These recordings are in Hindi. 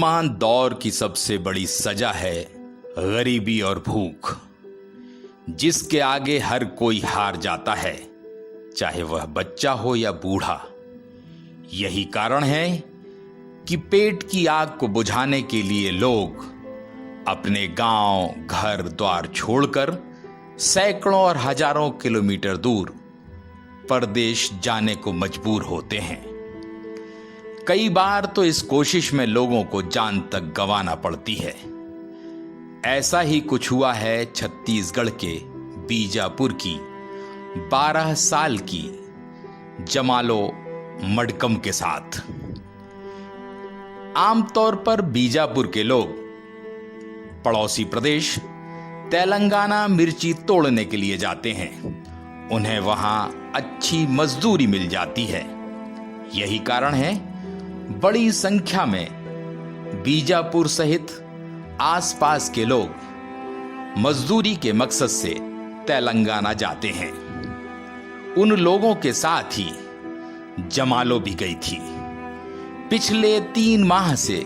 वर्तमान दौर की सबसे बड़ी सजा है गरीबी और भूख, जिसके आगे हर कोई हार जाता है, चाहे वह बच्चा हो या बूढ़ा। यही कारण है कि पेट की आग को बुझाने के लिए लोग अपने गांव, घर द्वार छोड़कर सैकड़ों और हजारों किलोमीटर दूर परदेश जाने को मजबूर होते हैं। कई बार तो इस कोशिश में लोगों को जान तक गंवाना पड़ती है। ऐसा ही कुछ हुआ है छत्तीसगढ़ के बीजापुर की 12 साल की जमालो मडकम के साथ। आमतौर पर बीजापुर के लोग पड़ोसी प्रदेश तेलंगाना मिर्ची तोड़ने के लिए जाते हैं। उन्हें वहां अच्छी मजदूरी मिल जाती है। यही कारण है बड़ी संख्या में बीजापुर सहित आसपास के लोग मजदूरी के मकसद से तेलंगाना जाते हैं। उन लोगों के साथ ही जमालो भी गई थी। पिछले 3 माह से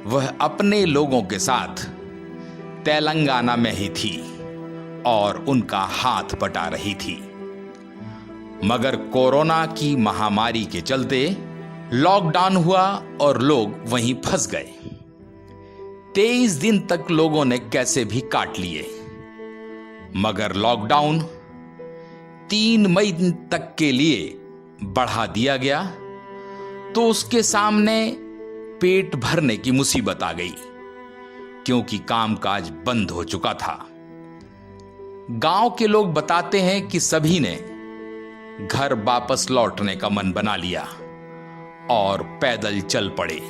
वह अपने लोगों के साथ तेलंगाना में ही थी और उनका हाथ बटा रही थी। मगर कोरोना की महामारी के चलते लॉकडाउन हुआ और लोग वहीं फंस गए। 23 दिन तक लोगों ने कैसे भी काट लिए, मगर लॉकडाउन 3 मई तक के लिए बढ़ा दिया गया तो उसके सामने पेट भरने की मुसीबत आ गई, क्योंकि कामकाज बंद हो चुका था। गांव के लोग बताते हैं कि सभी ने घर वापस लौटने का मन बना लिया और पैदल चल पड़े।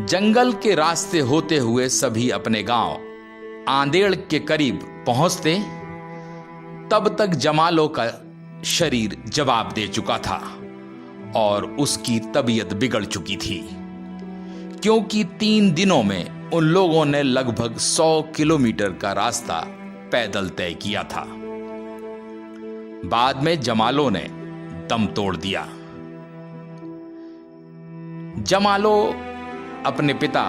जंगल के रास्ते होते हुए सभी अपने गांव आंदेड़ के करीब पहुंचते, तब तक जमालो का शरीर जवाब दे चुका था और उसकी तबीयत बिगड़ चुकी थी, क्योंकि 3 दिनों में उन लोगों ने लगभग 100 किलोमीटर का रास्ता पैदल तय किया था। बाद में जमालो ने दम तोड़ दिया। जमालो अपने पिता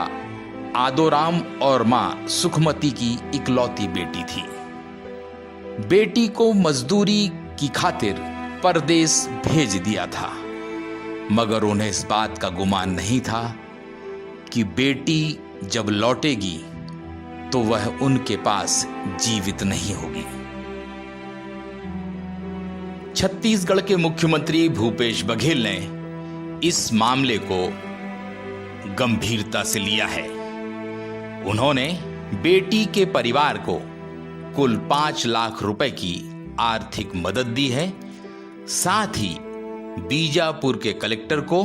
आदोराम और मां सुखमती की इकलौती बेटी थी। बेटी को मजदूरी की खातिर परदेश भेज दिया था, मगर उन्हें इस बात का गुमान नहीं था कि बेटी जब लौटेगी तो वह उनके पास जीवित नहीं होगी। छत्तीसगढ़ के मुख्यमंत्री भूपेश बघेल ने इस मामले को गंभीरता से लिया है। उन्होंने बेटी के परिवार को कुल 5 लाख रुपए की आर्थिक मदद दी है। साथ ही बीजापुर के कलेक्टर को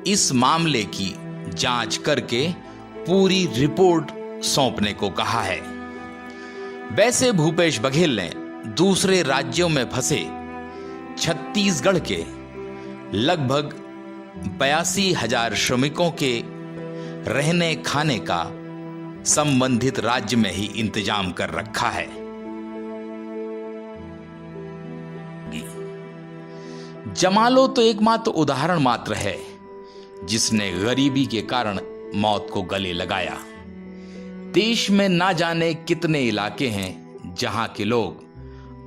इस मामले की जांच करके पूरी रिपोर्ट सौंपने को कहा है। वैसे भूपेश बघेल ने दूसरे राज्यों में फंसे छत्तीसगढ़ के लगभग 82,000 श्रमिकों के रहने खाने का संबंधित राज्य में ही इंतजाम कर रखा है। जमालो तो एकमात्र उदाहरण मात्र है जिसने गरीबी के कारण मौत को गले लगाया। देश में ना जाने कितने इलाके हैं जहां के लोग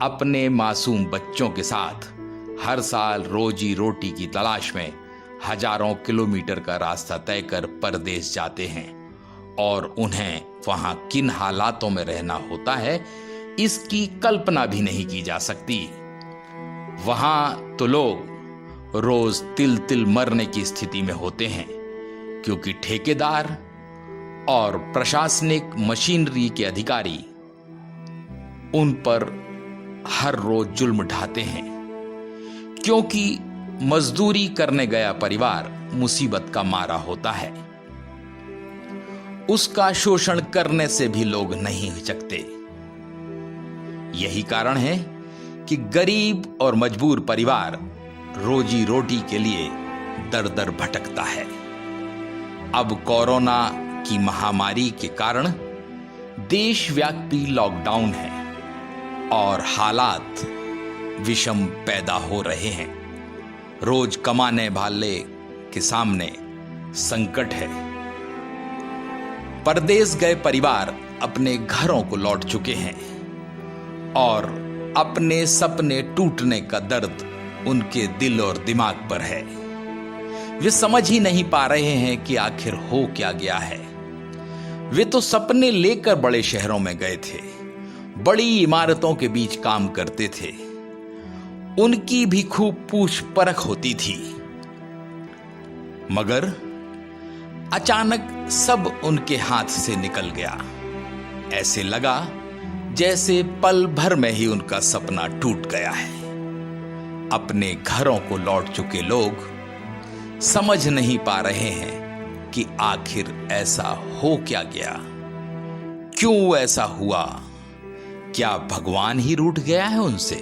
अपने मासूम बच्चों के साथ हर साल रोजी रोटी की तलाश में हजारों किलोमीटर का रास्ता तय कर परदेश जाते हैं, और उन्हें वहां किन हालातों में रहना होता है इसकी कल्पना भी नहीं की जा सकती। वहां तो लोग रोज तिल तिल मरने की स्थिति में होते हैं, क्योंकि ठेकेदार और प्रशासनिक मशीनरी के अधिकारी उन पर हर रोज जुल्म ढाते हैं, क्योंकि मजदूरी करने गया परिवार मुसीबत का मारा होता है। उसका शोषण करने से भी लोग नहीं हिचकते। यही कारण है कि गरीब और मजबूर परिवार रोजी रोटी के लिए दर दर भटकता है। अब कोरोना की महामारी के कारण देशव्यापी लॉकडाउन है और हालात विषम पैदा हो रहे हैं। रोज कमाने वाले के सामने संकट है। परदेश गए परिवार अपने घरों को लौट चुके हैं और अपने सपने टूटने का दर्द उनके दिल और दिमाग पर है। वे समझ ही नहीं पा रहे हैं कि आखिर हो क्या गया है। वे तो सपने लेकर बड़े शहरों में गए थे, बड़ी इमारतों के बीच काम करते थे, उनकी भी खूब पूछ परख होती थी, मगर अचानक सब उनके हाथ से निकल गया। ऐसे लगा जैसे पल भर में ही उनका सपना टूट गया है। अपने घरों को लौट चुके लोग समझ नहीं पा रहे हैं कि आखिर ऐसा हो क्या गया, क्यों ऐसा हुआ, क्या भगवान ही रूठ गया है उनसे।